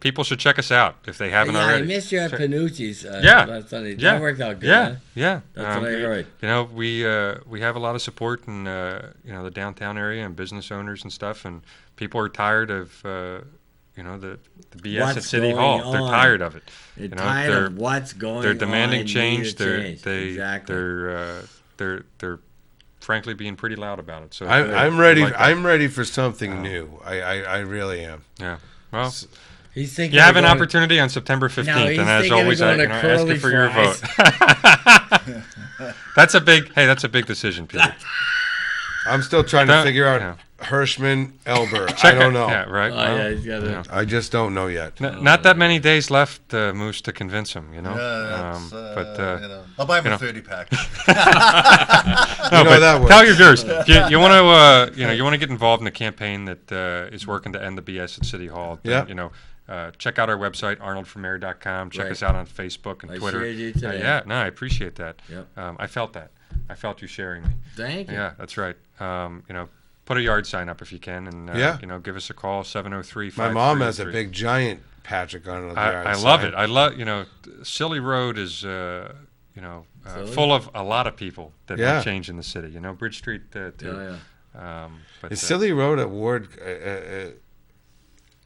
people should check us out if they haven't already. I missed you at Panucci's last Sunday. Yeah. That worked out good. Yeah, huh? yeah. That's what I heard. We have a lot of support in the downtown area and business owners and stuff, and people are tired of the BS What's at City going Hall. They're on? tired of it. They're tired of what's going on. They're demanding change. Exactly. They're frankly being pretty loud about it. So I'm ready. Like I'm ready for something new. I really am. Yeah. Well, he's thinking you have an opportunity on September 15th, and as always, I ask you for your vote. That's a big decision, Peter. I'm still trying to figure out Hirschman, Elber. I don't know. Yeah, right. He's got to. I just don't know yet. Not that many days left, Moose, to convince him. I'll buy him a 30-pack. That works. Tell your viewers you want to you want to get involved in a campaign that is working to end the BS at City Hall. Yeah. Check out our website, arnoldformayor.com. Check us out on Facebook and Twitter. shared you today. I appreciate that. Yep. I felt that. I felt you sharing me. Thank you. Yeah, that's right. Put a yard sign up if you can, and give us a call, 703-533. My mom has a big giant Patrick Arnold. I love it. I love Silly Road is full of a lot of people that want change in the city. Bridge Street too. Is Silly Road a ward?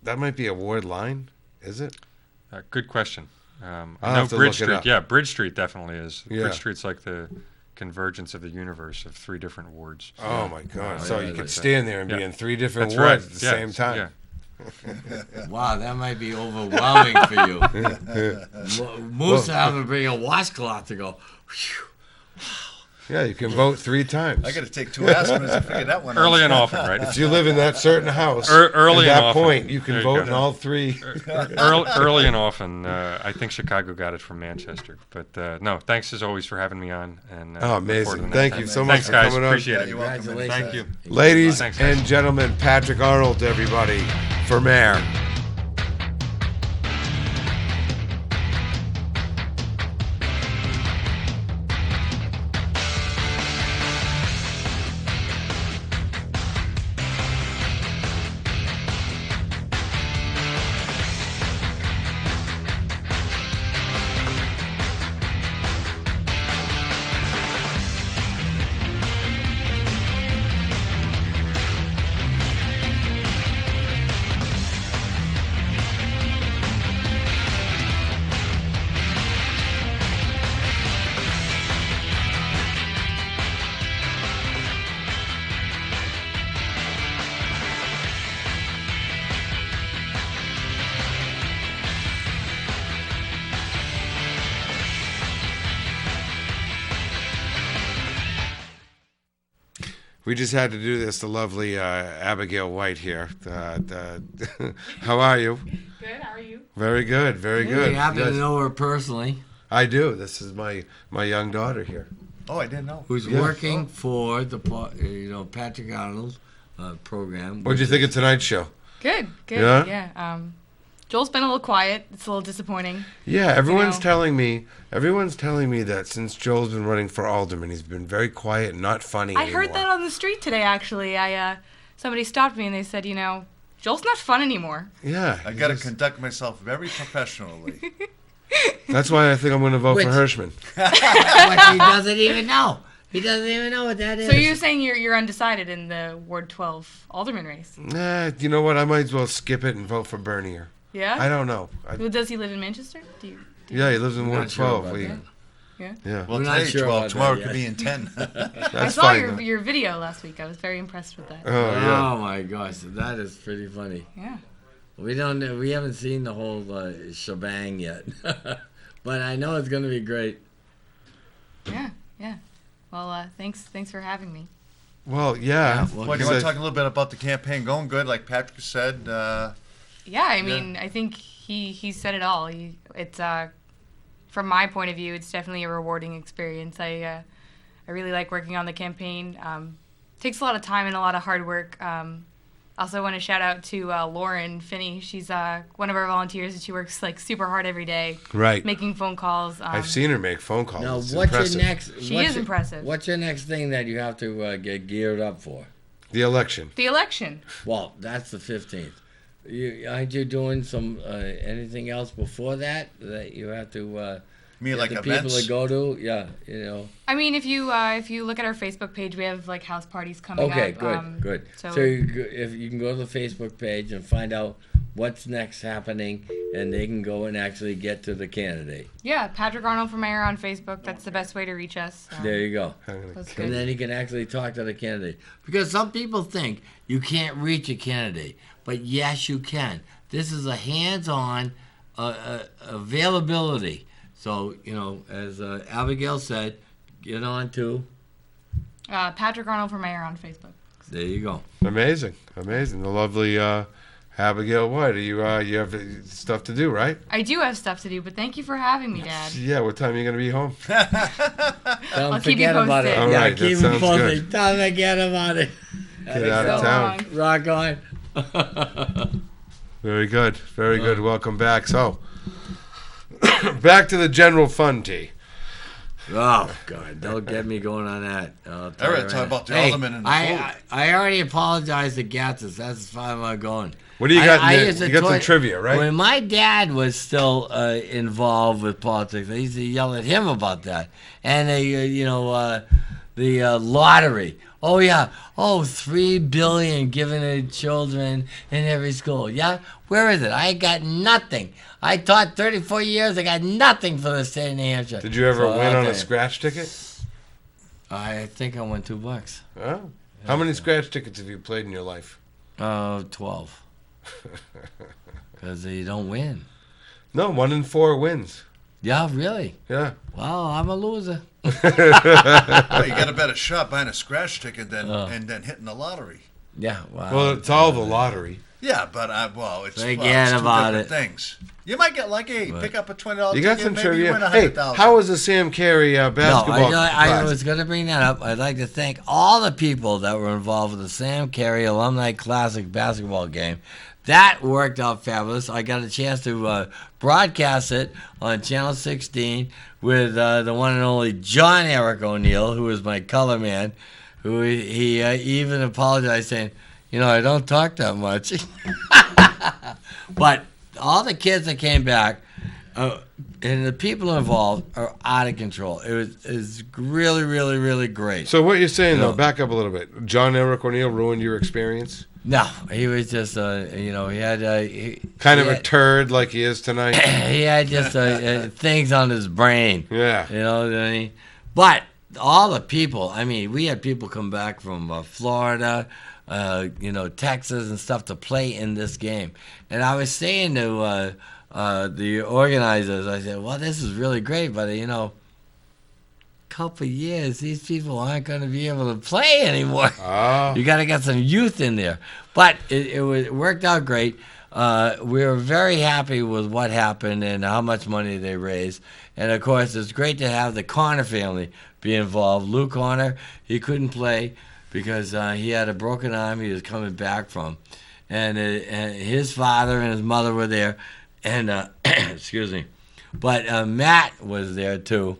That might be a ward line, is it? Good question. I'll I know have to Bridge look it Street. up. Yeah, Bridge Street definitely is. Yeah. Bridge Street's like the convergence of the universe of 3 different wards. Oh my God! So you could that's stand there and be yeah. in 3 different That's wards right. at the Yeah. same time. Yeah. Wow, that might be overwhelming for you. Moose have to bring a washcloth to go. Whew. Yeah, you can vote 3 times. I got to take 2 aspirins to figure that one out. Early and often, right? If you live in that certain house, Early at and that often. point, you can There you vote go. in all 3. Early and often. I think Chicago got it from Manchester. But no, thanks as always for having me on. And Oh, look forward to amazing. the next Thank time. you so much Thanks, for guys. coming on. Appreciate Yeah, it. you're welcome. Congratulations. Thank you. Ladies Thanks, guys. and gentlemen, Patrick Arnold, everybody, for mayor. We just had to do this. The lovely Abigail White here. How are you? Good. How are you? Very good. Very good. You happen to Yes. know her personally, I do. This is my young daughter here. Oh, I didn't know. who's Yeah. working for the Patrick Arnold program. What'd you think of tonight's show? Good. Good. Yeah? Yeah. Joel's been a little quiet. It's a little disappointing. Yeah, everyone's know. telling me that since Joel's been running for alderman, he's been very quiet and not funny I anymore. heard that on the street today. Actually, somebody stopped me and they said, Joel's not fun anymore. Yeah. I got to conduct myself very professionally. That's why I think I'm going to vote Which- for Hirschman. What he doesn't even know. He doesn't even know what that is. So you're saying you're undecided in the Ward 12 alderman race? Nah, you know what? I might as well skip it and vote for Bernier. Yeah. I don't know. Well, does he live in Manchester? Yeah, he lives in I'm Ward not sure 12. about We- that. yeah. Well, We're not today sure 12, about tomorrow that it could yet. be in 10. I That's saw fine. your video last week. I was very impressed with that. Oh, yeah. Oh my gosh, that is pretty funny. Yeah. We haven't seen the whole shebang yet, but I know it's going to be great. Yeah. Yeah. Well, thanks for having me. Well, yeah. well, Well, do you want to talk a little bit about the campaign going good? Like Patrick said, Yeah, I mean, I think he said it all. It's from my point of view, it's definitely a rewarding experience. I really like working on the campaign. Takes a lot of time and a lot of hard work. Also want to shout out to Lauren Finney. She's one of our volunteers, and she works like super hard every day, Right. making phone calls. I've seen her make phone calls. Now, It's what's impressive. your next? She what's is your- impressive. What's your next thing that you have to get geared up for? The election. The election. Well, that's the 15th. Aren't you doing some anything else before that you have to? me Get like the events. people to go to? Yeah, I mean, if you look at our Facebook page, we have like house parties coming Okay, up. good. So, If you can go to the Facebook page and find out what's next happening, and they can go and actually get to the candidate. yeah, Patrick Arnold for mayor on Facebook. That's the best way to reach us. There you go. That's And good. then he can actually talk to the candidate. Because some people think you can't reach a candidate, but yes, you can. This is a hands-on availability. So, as Abigail said, get on to. Patrick Arnold for mayor on Facebook. There you go. Amazing. The lovely Abigail White. You have stuff to do, right? I do have stuff to do, but thank you for having me, Dad. Yeah. What time are you going to be home? Don't I'll keep you forget about it. posted. All Yeah, right, that keep sounds it posted. good. Don't forget about it. Get out of So town. long. Rock on. Very good. Very good. Welcome back. So, back to the general fund, T. Oh, God. Don't get me going on that. I'll tell I you read talk right about the now. alderman and the food. I already apologized to Gatzis. That's as far as I'm going. What do you got? I Nick? used to You got some toy- trivia, right? When my dad was still involved with politics, I used to yell at him about that. And the lottery. Oh yeah. Oh, $3 billion given to children in every school. Yeah. Where is it? I got nothing. I taught 34 years. I got nothing for the state of New Hampshire. Did you ever So win I'll on tell a you. scratch ticket? I think I won $2. Oh. How many scratch tickets have you played in your life? 12. Because you don't win. No, 1 in 4 wins. Yeah, really? Yeah. Well, I'm a loser. Well, you got a better shot buying a scratch ticket than and then hitting the lottery. Yeah, wow. Well, it's all the lottery. Yeah, but it's Forget two about different it. things. You might get lucky. But- Pick up a $20 You got ticket, some maybe trivia. you win Hey, $100,000. how was the Sam Carey basketball No, I class? was going to bring that up. I'd like to thank all the people that were involved with the Sam Carey Alumni Classic basketball game. That worked out fabulous. I got a chance to broadcast it on Channel 16 with the one and only John Eric O'Neill, who was my color man, who he even apologized saying, I don't talk that much. But all the kids that came back, and the people involved are out of control. It was really, really, really great. So what you're saying, though, No. back up a little bit. John Eric O'Neill ruined your experience? No, he was just, he had Kind of he a had- turd like he is tonight? he had just things on his brain. Yeah. But all the people, we had people come back from Florida, Texas and stuff to play in this game. And I was saying to the organizers, I said, well, this is really great, but, couple of years, these people aren't going to be able to play anymore. Oh. You got to get some youth in there. But it worked out great. We were very happy with what happened and how much money they raised. And, of course, it's great to have the Connor family be involved. Lou Connor, he couldn't play because he had a broken arm he was coming back from. And his father and his mother were there. And, excuse me. But Matt was there, too,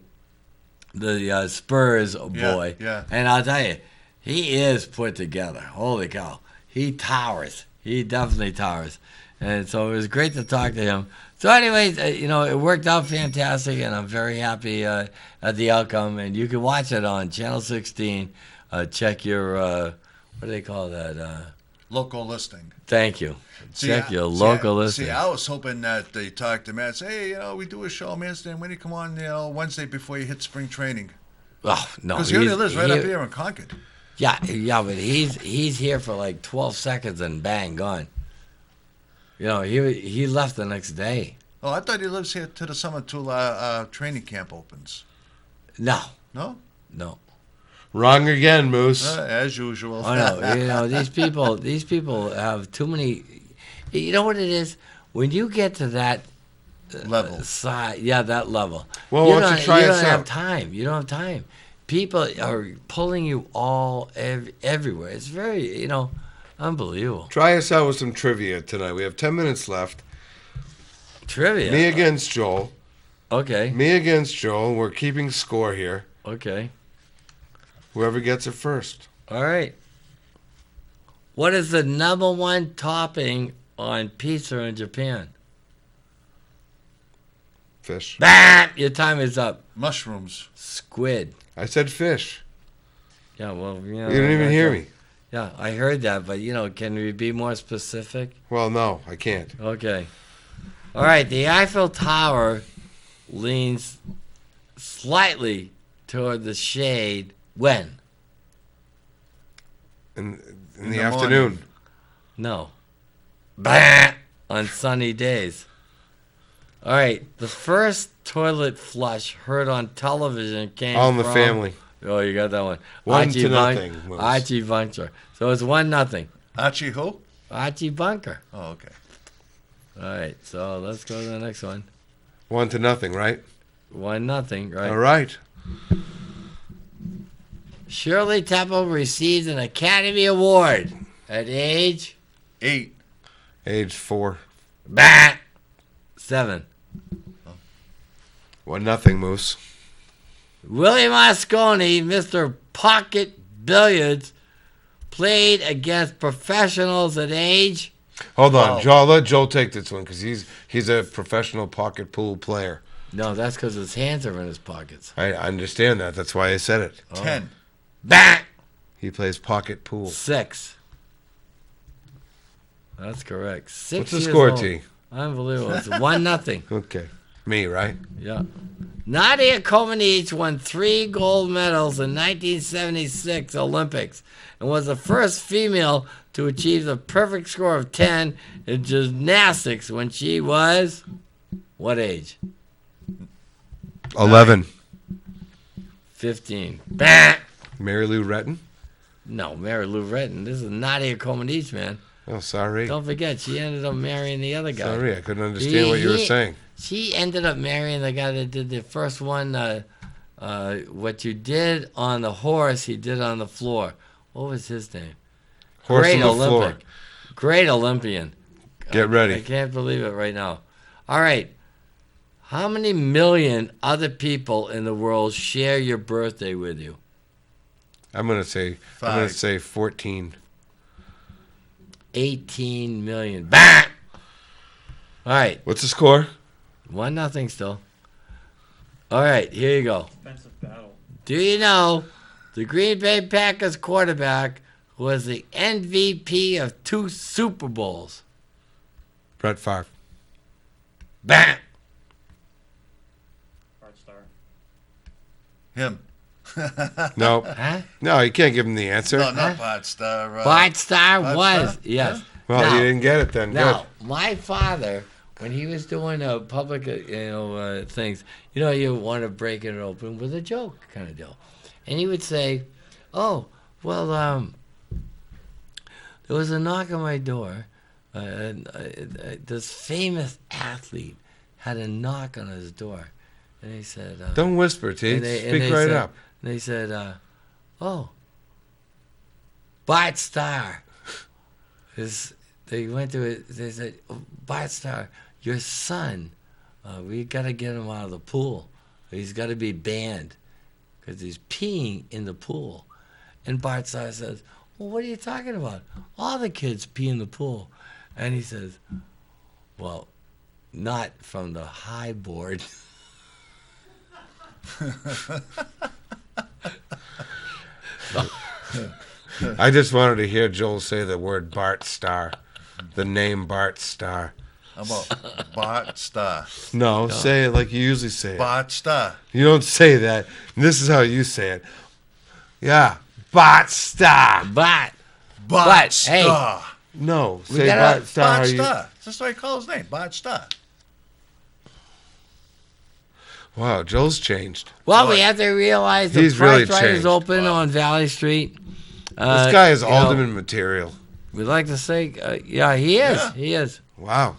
the Spurs boy. Yeah. And I'll tell you, he is put together. Holy cow. He towers. He definitely towers. And so it was great to talk to him. So anyways, it worked out fantastic, and I'm very happy at the outcome. And you can watch it on Channel 16. Check your, what do they call that? Local listing. Thank you. Check your local listing. See, I was hoping that they talked to Matt and say, hey, we do a show in Manchsterdam. When do you come on, Wednesday before you hit spring training? Oh, no. Because he only lives right up here in Concord. Yeah, but he's here for like 12 seconds and bang, gone. He left the next day. Oh, I thought he lives here to the summer till training camp opens. No. No? No. Wrong again, Moose. As usual. Oh no, these people have too many. You know what it is? When you get to that level, that level. Well, why don't you try us out? You don't have time. You don't have time. People are pulling you all everywhere. It's very, unbelievable. Try us out with some trivia tonight. We have 10 minutes left. Trivia? Me against Joel. Okay. Me against Joel. We're keeping score here. Okay. Whoever gets it first. All right. What is the number one topping on pizza in Japan? Fish. Bah! Your time is up. Mushrooms. Squid. I said fish. Yeah, well, you didn't even hear me. Yeah, I heard that, but, can we be more specific? Well, no, I can't. Okay. All right, the Eiffel Tower leans slightly toward the shade when? In the afternoon. Morning. No. Bah! On sunny days. All right, the first toilet flush heard on television came All in the from... Family. Oh, you got that one. 1-0. Archie Bunker. So it's 1-0. Archie who? Archie Bunker. Oh, okay. All right, so let's go to the next one. 1-0, right? 1-0, right? All right. Shirley Temple received an Academy Award at age 8. Age 4. Bah! 7. 1-0, Moose. Willie Moscone, Mr. Pocket Billiards, played against professionals at age... Hold on, Joel. Let Joel take this one because he's a professional pocket pool player. No, that's because his hands are in his pockets. I understand that. That's why I said it. 10. Bah! He plays pocket pool. 6. That's correct. 6 What's the years score, old. T? Unbelievable. It's 1-0. Okay. Me, right? Yeah. Nadia Comaneci won 3 gold medals in 1976 Olympics and was the first female to achieve the perfect score of 10 in gymnastics when she was what age? 11. 15. Bah! Mary Lou Retton? No, Mary Lou Retton. This is Nadia Comaneci, man. Oh, sorry. Don't forget, she ended up marrying the other guy. Sorry, I couldn't understand what you were saying. She ended up marrying the guy that did the first one. What you did on the horse, he did on the floor. What was his name? Horse Great on the Olympic. floor. Great Olympian. Get ready. I can't believe it right now. All right. How many million other people in the world share your birthday with you? I'm gonna say 14. 18 million. Bah! All right. What's the score? 1-0 still. All right, here you go. Defensive battle. Do you know the Green Bay Packers quarterback was the MVP of 2 Super Bowls? Brett Favre. Bah! Bart Starr. Him. No. Huh? No, you can't give him the answer. No, not Bart Starr. Bart Starr Bart was, Starr? yes. Well, Now- you didn't get it then. Now, my father when he was doing public, things, you want to break it open with a joke kind of deal. And he would say, oh, well, there was a knock on my door. This famous athlete had a knock on his door. And he said... Don't whisper, T. Speak right up. And they said, oh, Bart Starr. They went to it. They said, oh, Bart Starr, your son, we got to get him out of the pool. He's got to be banned because he's peeing in the pool. And Bart Starr says, well, what are you talking about? All the kids pee in the pool. And he says, well, not from the high board. I just wanted to hear Joel say the word Bart Starr, the name Bart Starr. How about Bart Starr? No, say it like you usually say it. Bart Starr. You don't say that. This is how you say it. Yeah, Bart Starr. But Starr. No, We say gotta- Bart Starr. Bart how you- Starr. That's what I call his name, Bart Starr. Wow, Joel's changed. Well, we have to realize the He's price really right changed. is open on Valley Street. This guy is you know, Alderman material. We like to say, yeah, he is. Yeah. He is. Wow.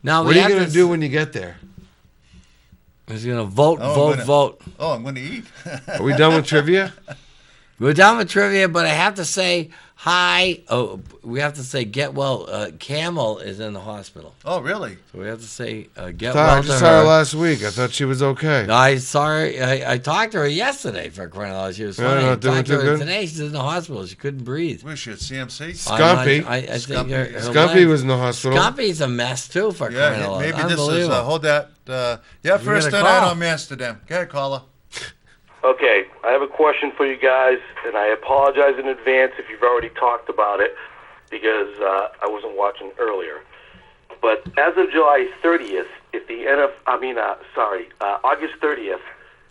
Now What are you going to do when you get there? He's going to vote, Oh, I'm vote, gonna- vote. Oh, I'm going to eat. Are we done with trivia? We're done with trivia, but I have to say hi. Oh, we have to say get well. Camel is in the hospital, Oh, really? so we have to say get I well just to saw her her. last week. I thought she was okay. I saw her. I talked to her yesterday for crying out loud. She was Yeah, fine. I not doing talked to too her good? today. She's in the hospital. She couldn't breathe. Where's she at CMC? Scumpy. I think Scumpy. her Scumpy leg- was in the hospital. Scumpy's a mess too for crying out loud. Maybe this is, Unbelievable. hold that. Yeah, first get a tonight call. on Manchsterdam. Go ahead, caller. Okay, I have a question for you guys, and I apologize in advance if you've already talked about it because I wasn't watching earlier. But as of July 30th, if the August 30th,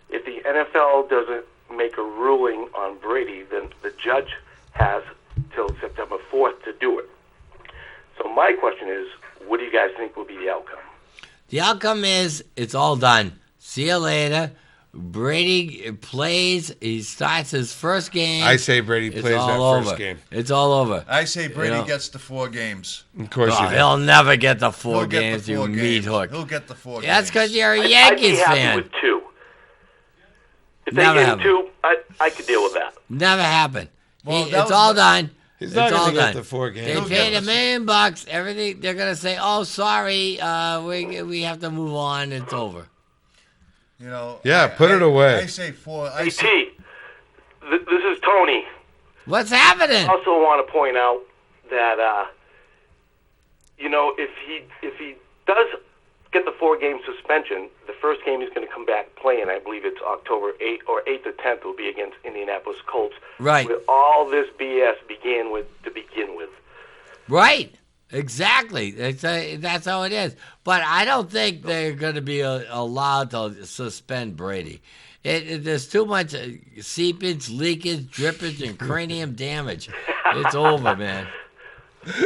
if the NFL doesn't make a ruling on Brady, then the judge has till September 4th to do it. So my question is, what do you guys think will be the outcome? The outcome is it's all done. See you later. Brady plays. He starts his first game. I say Brady It's plays that all first over. game. It's all over. I say Brady know. gets the 4 games. Of course Oh, you do. he'll never get the 4 He'll get the games, 4 you games. meat hook. He'll get the 4 games. That's because you're a I'd be Yankees happy fan. with 2. If Never they get happen. 2, I could deal with that. Never happened. Well, It's that was all the- done. He's It's not all going to get done. the 4 They games. He'll paid get $1 million. Everything they're gonna say, "Oh, sorry, we have to move on. It's over." You know. Yeah, put it away. I say 4. I Hey, say, T, this is Tony. What's happening? I also want to point out that, if he does get the 4-game suspension, the first game he's going to come back playing, I believe it's October 8th or 8th or 10th, will be against Indianapolis Colts. Right. Where all this BS began with to begin with. Right. Exactly. That's how it is. But I don't think they're going to be allowed to suspend Brady. There's too much seepage, leakage, drippage, and cranium damage. It's over, man.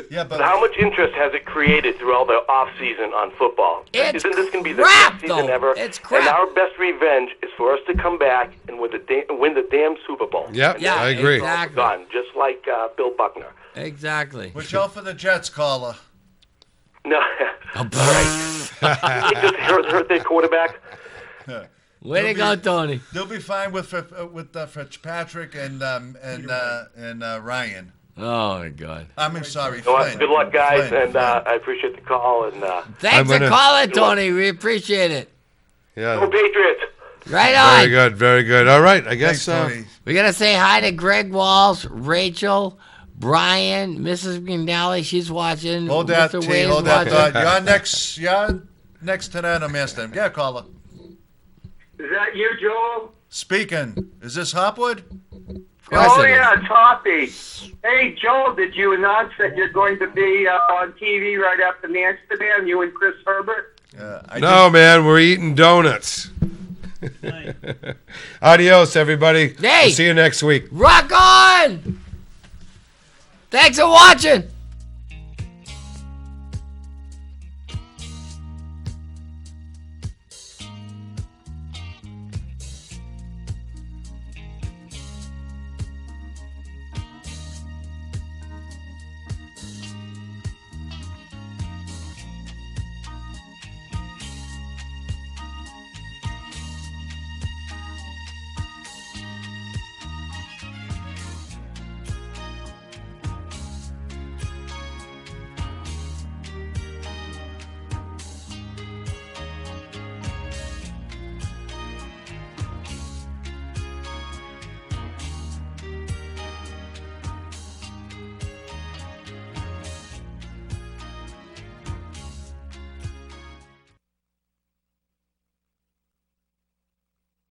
yeah, but But how much interest has it created throughout the off season on football? It's Isn't this going to be the crap, best season though. ever? It's crap. And our best revenge is for us to come back and win the damn Super Bowl. Yep, Yeah, I agree. exactly. Done, just like Bill Buckner. Exactly. watch out for the Jets, caller. No, Oh, boy. it just hurt their quarterback. Way to go, Tony. They'll be fine with Fitzpatrick and Ryan. Oh, my God. I mean, sorry, You know what? Flynn. Good luck, guys, Flynn, and Flynn. I appreciate the call. And Thanks for gonna- calling, Tony. We appreciate it. Yeah. go Patriots! Right on. Very good, very good. All right, I guess. Thanks, Tony. We got to say hi to Greg Walsh, Rachel, Brian, Mrs. McNally. She's watching. Hold that, Mr. T. Wade is Hold that watching. thought. You're next tonight on Manchester. Yeah, caller. Is that you, Joel? Speaking. Is this Hopwood? course Oh, it is. yeah, Toppy. Hey, Joel, did you announce that you're going to be on TV right after Manchsterdam, you and Chris Herbert? No, man, we're eating donuts. Adios, everybody. Hey. We'll see you next week. Rock on! Thanks for watching.